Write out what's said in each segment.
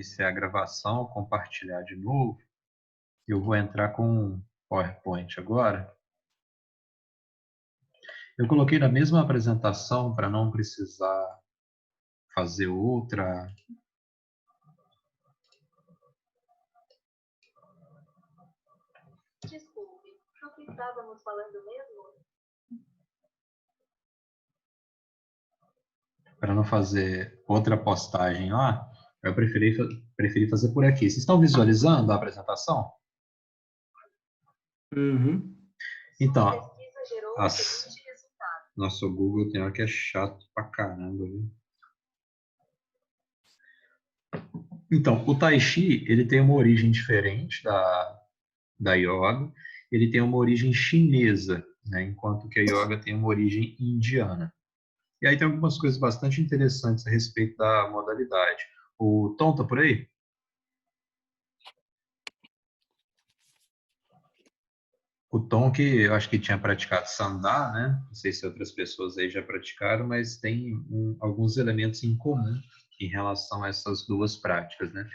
iniciar a gravação, compartilhar de novo. Eu vou entrar com o PowerPoint agora. Eu coloquei na mesma apresentação para não precisar fazer outra. Desculpe, o que estávamos falando mesmo? Para não fazer outra postagem lá, eu preferi fazer por aqui. Vocês estão visualizando a apresentação? Uhum. Então, Sua pesquisa gerou o seguinte resultado. nosso Google tem hora que é chato pra caramba, viu? Então, o Tai Chi, ele tem uma origem diferente da Yoga. Ele tem uma origem chinesa, né? Enquanto que a Yoga tem uma origem indiana. E aí tem algumas coisas bastante interessantes a respeito da modalidade. O Tom tá por aí? O Tom, que eu acho que tinha praticado Sandá, né? Não sei se outras pessoas aí já praticaram, mas tem alguns elementos em comum em relação a essas duas práticas, né?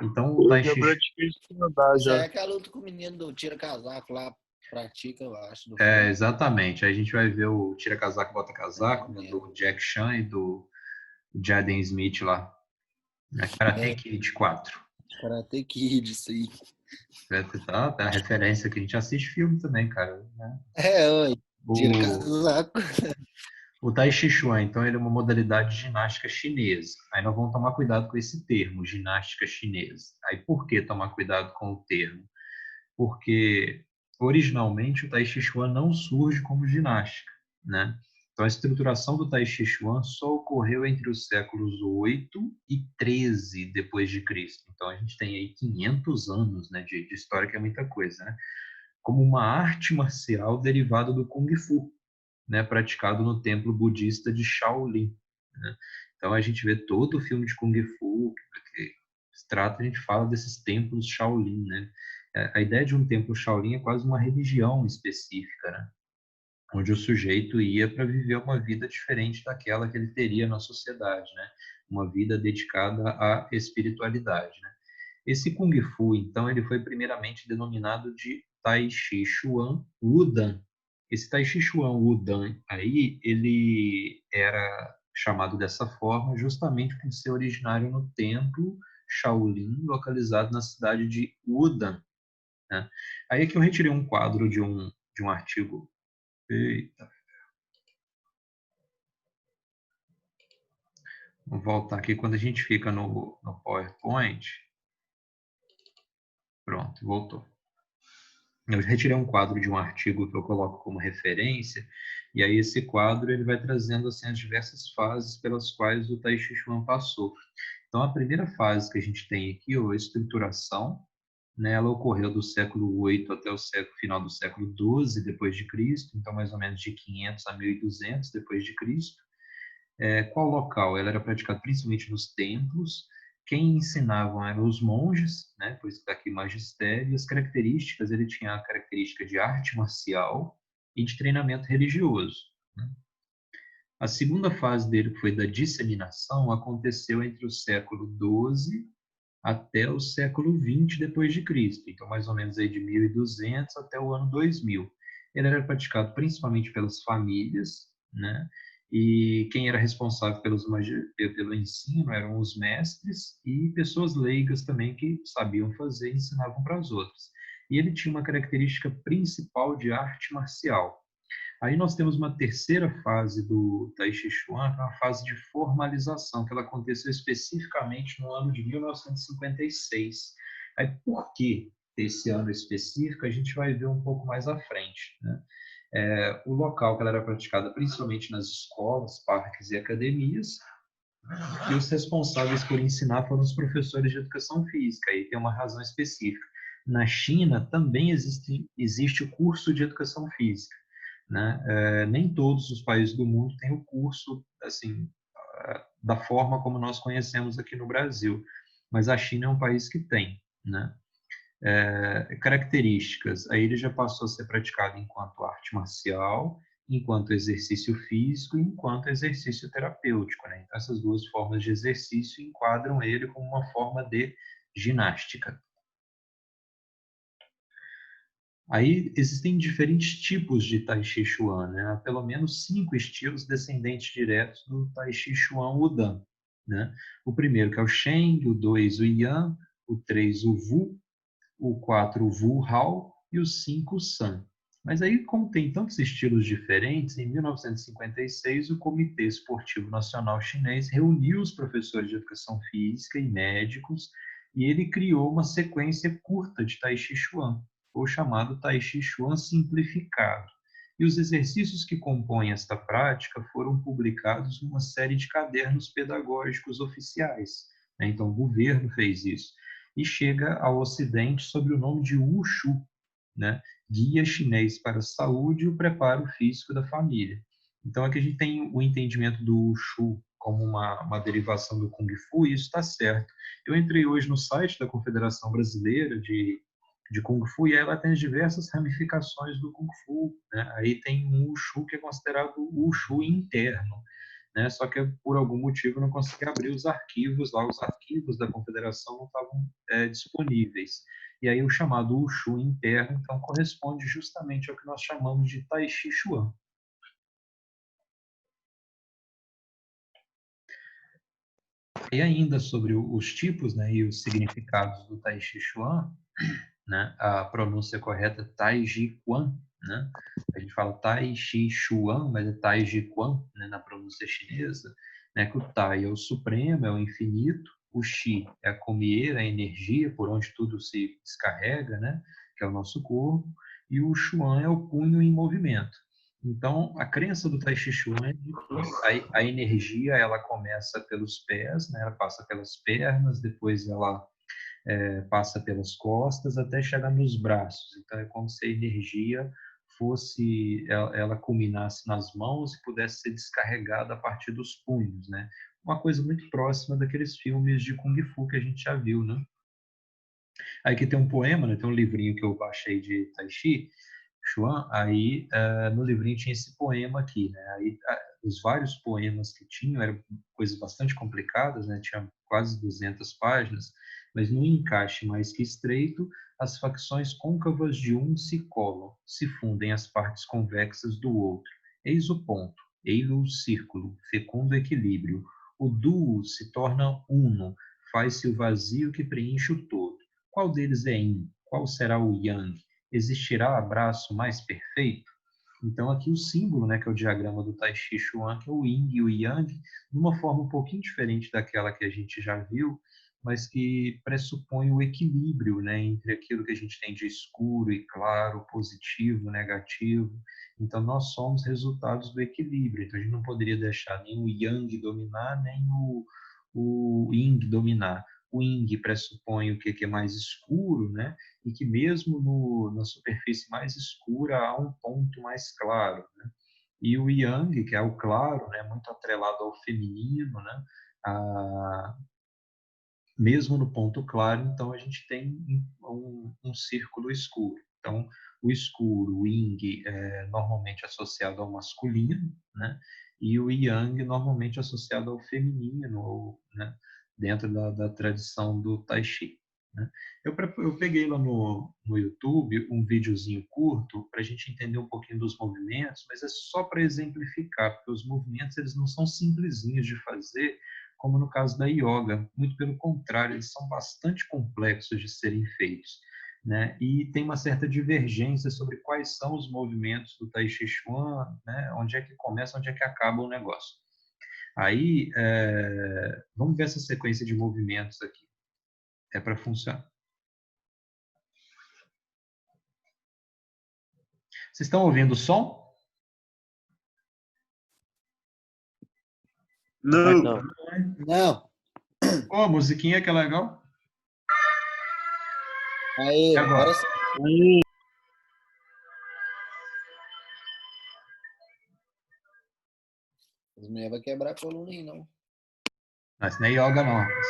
Então, o Tai Eu Chi... pratiquei estudar Isso aí é já. aquela luta que o menino do tira-casaco lá pratica, eu acho. Do É, filme. exatamente. Aí a gente vai ver o Tira Casaco, Bota Casaco, né? É. Do Jack Chan e do Jaden Smith lá. Karate Kid 4. Karate Kid, isso aí. Tá a referência que a gente assiste filme também, cara, né? Oi. O, Tira-casaco. o Tai Chi Chuan, então, ele é uma modalidade de ginástica chinesa. Aí nós vamos tomar cuidado com esse termo, ginástica chinesa. Aí por que tomar cuidado com o termo? Porque originalmente o Tai Chi Chuan não surge como ginástica, né? Então a estruturação do Tai Chi Chuan só ocorreu entre os séculos 8 e 13 depois de Cristo. Então a gente tem aí 500 anos, né, de história, que é muita coisa, né? Como uma arte marcial derivada do Kung Fu, né, praticado no templo budista de Shaolin, né? Então a gente vê todo o filme de Kung Fu que se trata, a gente fala desses templos Shaolin, né? A ideia de um templo Shaolin é quase uma religião específica, né? Onde o sujeito ia para viver uma vida diferente daquela que ele teria na sociedade, né? Uma vida dedicada à espiritualidade, né? Esse Kung Fu, então, ele foi primeiramente denominado de Tai Chi Chuan Wudan. Esse Tai Chi Chuan Wudan aí, ele era chamado dessa forma justamente por ser originário no templo Shaolin, localizado na cidade de Wudan, né? Aí é que eu retirei um quadro de um artigo. Eita. Vou voltar aqui. Quando a gente fica no PowerPoint, pronto, voltou. Eu retirei um quadro de um artigo que eu coloco como referência, e aí esse quadro ele vai trazendo assim, as diversas fases pelas quais o Tai Chi Chuan passou. Então, a primeira fase que a gente tem aqui, a estruturação, né, ela ocorreu do século 8 até o final do século 12 depois de Cristo, então mais ou menos de 500 a 1200 depois de Cristo. Qual local? Ela era praticada principalmente nos templos. Quem ensinavam eram os monges, né? Por isso está aqui magistério. E as características, ele tinha a característica de arte marcial e de treinamento religioso, né? A segunda fase dele, que foi da disseminação, aconteceu entre o século 12 até o século 20 depois de Cristo. Então, mais ou menos aí de 1200 até o ano 2000. Ele era praticado principalmente pelas famílias, né? E quem era responsável pelo ensino eram os mestres e pessoas leigas também que sabiam fazer e ensinavam para as outras. E ele tinha uma característica principal de arte marcial. Aí nós temos uma terceira fase do Tai Chi Chuan, que é uma fase de formalização, que ela aconteceu especificamente no ano de 1956. Aí por que esse ano específico? A gente vai ver um pouco mais à frente, né? O local que ela era praticada principalmente nas escolas, parques e academias, e os responsáveis por ensinar foram os professores de educação física. Aí tem uma razão específica. Na China também existe o curso de educação física, né? Nem todos os países do mundo têm o curso assim da forma como nós conhecemos aqui no Brasil, mas a China é um país que tem, né? Características, aí ele já passou a ser praticado enquanto arte marcial enquanto exercício físico e enquanto exercício terapêutico, né? Então, essas duas formas de exercício enquadram ele como uma forma de ginástica. Aí existem diferentes tipos de Tai Chi Chuan, né? Há pelo menos 5 estilos descendentes diretos do Tai Chi Chuan Wudan, né? O primeiro que é o Sheng, o 2 o Yan, o 3 o Wu, o 4 o Wu Hao e o 5 o San. Mas aí, como tem tantos estilos diferentes, em 1956 o Comitê Esportivo Nacional Chinês reuniu os professores de educação física e médicos e ele criou uma sequência curta de Tai Chi Chuan, ou chamado Tai Chi Chuan simplificado. E os exercícios que compõem esta prática foram publicados numa série de cadernos pedagógicos oficiais, né? Então, o governo fez isso. E chega ao Ocidente sob o nome de Wushu, né? Guia Chinês para a Saúde e o Preparo Físico da Família. Então, aqui a gente tem o entendimento do Wushu como uma derivação do Kung Fu, e isso está certo. Eu entrei hoje no site da Confederação Brasileira de Kung Fu, e aí ela tem as diversas ramificações do Kung Fu, né? Aí tem um Wushu que é considerado o Wushu interno, né? Só que por algum motivo eu não consegui abrir os arquivos lá, os arquivos da Confederação não estavam disponíveis. E aí o chamado Wushu interno, então, corresponde justamente ao que nós chamamos de Tai Chi Chuan. E ainda sobre os tipos, né, e os significados do Tai Chi Chuan, né, a pronúncia correta é Tai Chi Quan, né? A gente fala Tai Chi Chuan, mas é Tai Chi Quan, né, na pronúncia chinesa, né, que o Tai é o supremo, é o infinito, o Chi é a comieira, a energia por onde tudo se descarrega, né, que é o nosso corpo, e o Chuan é o punho em movimento. Então, a crença do Tai Chi Chuan é de que a energia ela começa pelos pés, né, ela passa pelas pernas, depois ela passa pelas costas até chegar nos braços. Então, é como se a energia fosse, ela culminasse nas mãos e pudesse ser descarregada a partir dos punhos, né? Uma coisa muito próxima daqueles filmes de Kung Fu que a gente já viu, né? Aí que tem um poema, né? Tem um livrinho que eu baixei de Tai Chi Chuan, aí no livrinho tinha esse poema aqui, né? Aí os vários poemas que tinham eram coisas bastante complicadas, né? Tinha quase 200 páginas, mas no encaixe mais que estreito, as facções côncavas de um se colam, se fundem as partes convexas do outro. Eis o ponto, ei-lo o círculo, fecundo equilíbrio. O duo se torna uno, faz-se o vazio que preenche o todo. Qual deles é yin? Qual será o yang? Existirá abraço mais perfeito? Então, aqui o símbolo, né, que é o diagrama do Tai Chi Chuan, que é o Yin e o Yang, de uma forma um pouquinho diferente daquela que a gente já viu, mas que pressupõe o equilíbrio, né, entre aquilo que a gente tem de escuro e claro, positivo, negativo. Então, nós somos resultados do equilíbrio. Então, a gente não poderia deixar nem o Yang dominar, nem o Yin dominar. O Yin pressupõe o que é mais escuro, né? E que mesmo na superfície mais escura há um ponto mais claro, né? E o Yang, que é o claro, né, muito atrelado ao feminino, né? Mesmo no ponto claro, então a gente tem um círculo escuro. Então, o escuro, o Yin, é normalmente associado ao masculino, né? E o Yang normalmente associado ao feminino, ou, né? Dentro da tradição do Tai Chi. Né? Eu peguei lá no YouTube um videozinho curto para a gente entender um pouquinho dos movimentos, mas é só para exemplificar, porque os movimentos eles não são simplesinhos de fazer, como no caso da yoga. Muito pelo contrário, eles são bastante complexos de serem feitos. Né? E tem uma certa divergência sobre quais são os movimentos do Tai Chi Chuan, né? Onde é que começa, onde é que acaba o negócio. Aí, vamos ver essa sequência de movimentos aqui. É para funcionar. Vocês estão ouvindo o som? Não. Não. Não. Pô, a musiquinha que é legal. Aí, E agora? agora sim. As mulheres vão quebrar a coluna aí, não. Mas não é yoga, não, rapaz.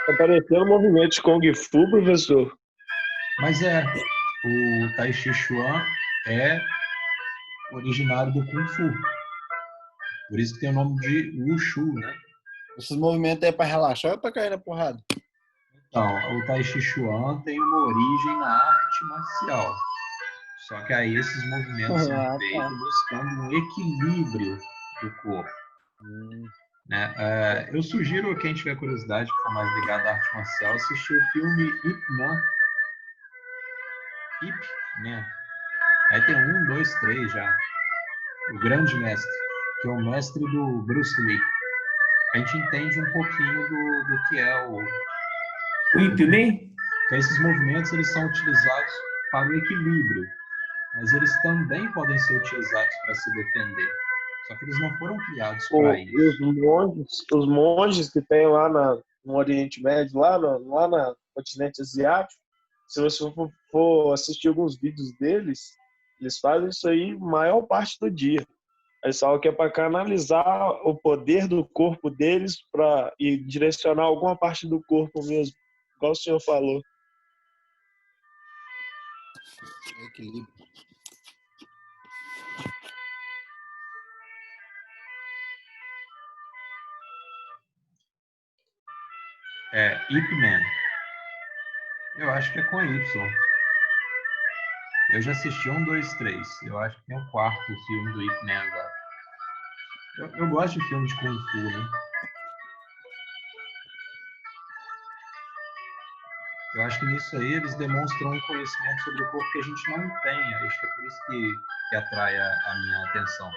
Tá parecendo um movimento de Kung Fu, professor. Mas o Tai Chi Chuan é originário do Kung Fu. Por isso que tem o nome de Wushu, né? Esses movimentos é pra relaxar ou é pra cair na porrada? Então, o Tai Chi Chuan tem uma origem na arte marcial. Só que aí esses movimentos são Ah, tá. feitos buscando um equilíbrio do corpo. Né? Eu sugiro quem tiver curiosidade, que for mais ligado à arte marcial, assistir o filme Ip Man. Ip Man. Aí tem 1, 2, 3 já. O Grande Mestre, que é o mestre do Bruce Lee. A gente entende um pouquinho do que é o Ip Man? que esses movimentos eles são utilizados para o equilíbrio, mas eles também podem ser utilizados para se defender. Só que eles não foram criados para isso. Os monges que tem lá no Oriente Médio, lá no continente asiático, se você for assistir alguns vídeos deles, eles fazem isso aí maior parte do dia. Eles falam que é para canalizar o poder do corpo deles e direcionar alguma parte do corpo mesmo, igual o senhor falou. Equilíbrio. Ip Man. Eu acho que é com Y. Eu já assisti 1, 2, 3. Eu acho que tem o quarto filme do Ip Man agora. Eu gosto de filme de Kung Fu, né? Eu acho que nisso aí eles demonstram um conhecimento sobre o corpo que a gente não tem. Acho que é por isso que atrai a minha atenção.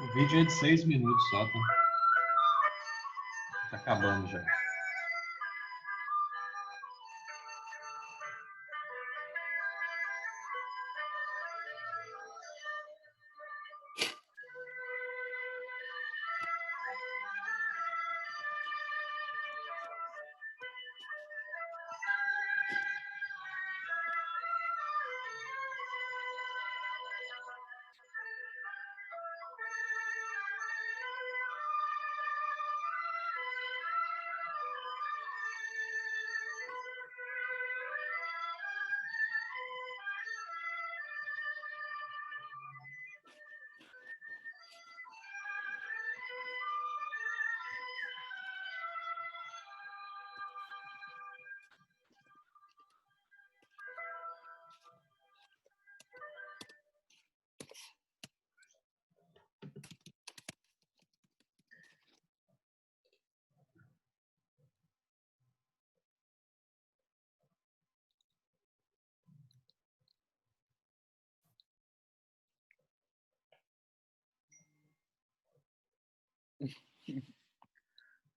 O vídeo é de 6 minutos só, tá? Tá acabando já.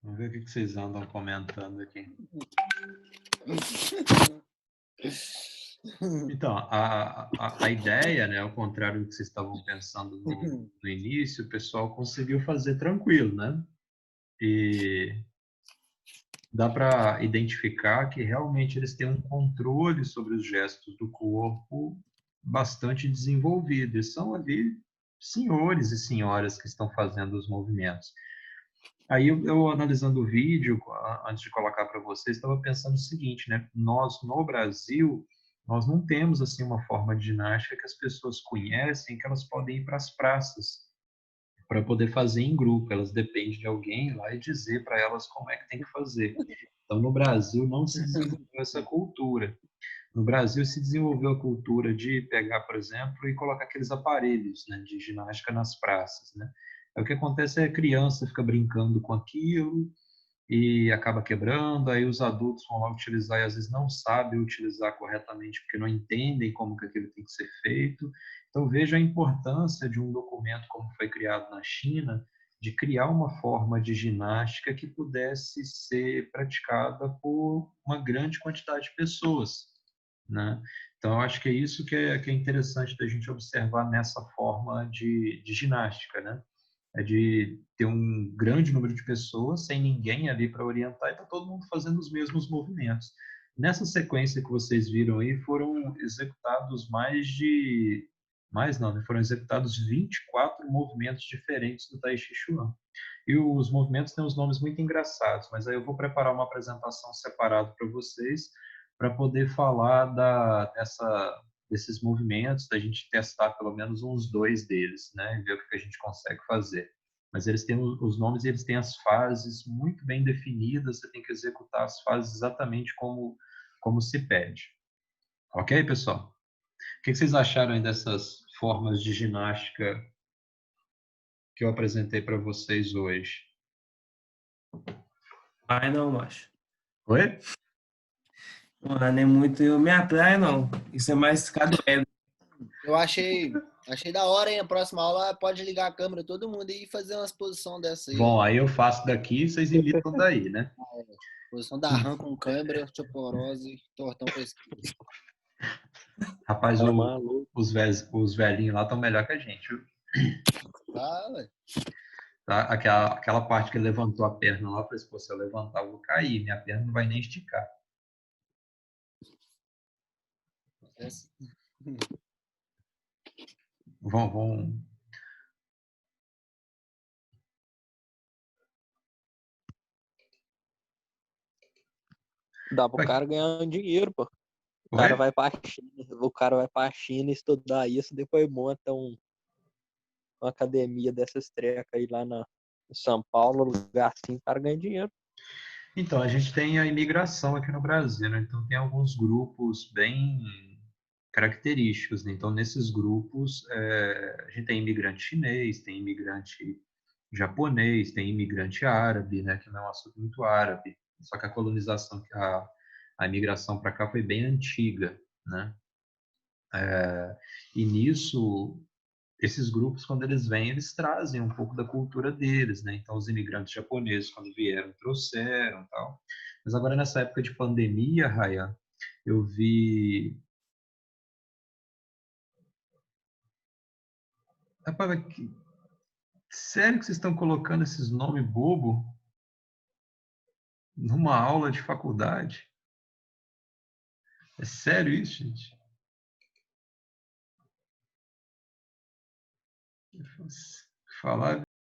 Vamos ver o que vocês andam comentando aqui. Então, a ideia, né, ao contrário do que vocês estavam pensando no início, o pessoal conseguiu fazer tranquilo, né? E dá para identificar que realmente eles têm um controle sobre os gestos do corpo bastante desenvolvido. E são ali senhores e senhoras que estão fazendo os movimentos. Aí eu analisando o vídeo, antes de colocar para vocês, estava pensando o seguinte, né? Nós, no Brasil, nós não temos assim uma forma de ginástica que as pessoas conhecem, que elas podem ir para as praças para poder fazer em grupo. Elas dependem de alguém lá e dizer para elas como é que tem que fazer. Então, no Brasil, não se desenvolveu essa cultura. No Brasil, se desenvolveu a cultura de pegar, por exemplo, e colocar aqueles aparelhos, né, de ginástica nas praças, né? Aí o que acontece é a criança fica brincando com aquilo e acaba quebrando, aí os adultos vão lá utilizar e às vezes não sabem utilizar corretamente porque não entendem como que aquilo tem que ser feito. Então veja a importância de um documento como foi criado na China, de criar uma forma de ginástica que pudesse ser praticada por uma grande quantidade de pessoas, né? Então, eu acho que é isso que é interessante da gente observar nessa forma de ginástica, né? É de ter um grande número de pessoas sem ninguém ali para orientar e tá todo mundo fazendo os mesmos movimentos. Nessa sequência que vocês viram aí, foram executados mais não, né? Foram executados 24 movimentos diferentes do Tai Chi Chuan. E os movimentos têm uns nomes muito engraçados, mas aí eu vou preparar uma apresentação separada para vocês, para poder falar desses movimentos, da gente testar pelo menos uns 2 deles, né, e ver o que a gente consegue fazer. Mas eles têm os nomes e eles têm as fases muito bem definidas, você tem que executar as fases exatamente como se pede. Ok, pessoal? O que vocês acharam aí dessas formas de ginástica que eu apresentei para vocês hoje? Ai, não, macho. Oi? Mano, é muito minha praia, não. Isso é mais cadoeiro. Eu achei da hora, hein? A próxima aula pode ligar a câmera, todo mundo e fazer uma exposição dessa aí, ó. Bom, aí eu faço daqui e vocês imitam daí, né? Posição da rã com câmera, osteoporose, tortão para esquerda. Rapaz, Tá maluco. os velhinhos lá estão melhor que a gente, viu? Tá, ué. Tá? Aquela parte que ele levantou a perna lá, eu falei assim, pô, se eu levantar, eu vou cair, minha perna não vai nem esticar. Essa- Vão. Dá pro cara ganhar um dinheiro, pô. O Oi? cara vai pra China, estudar isso, depois monta uma academia dessas trecas aí lá em São Paulo, lugar assim, o cara ganha dinheiro. Então, a gente tem a imigração aqui no Brasil, né? Então tem alguns grupos bem característicos, né? Então, nesses grupos, a gente tem imigrante chinês, tem imigrante japonês, tem imigrante árabe, né? Que não é um assunto muito árabe. Só que a colonização, a imigração para cá foi bem antiga, né? E nisso, esses grupos, quando eles vêm, eles trazem um pouco da cultura deles, né? Então, os imigrantes japoneses, quando vieram, trouxeram tal. Mas agora, nessa época de pandemia, Raya, eu vi... Rapaz, sério que vocês estão colocando esses nomes bobo numa aula de faculdade? É sério isso, gente? Falar a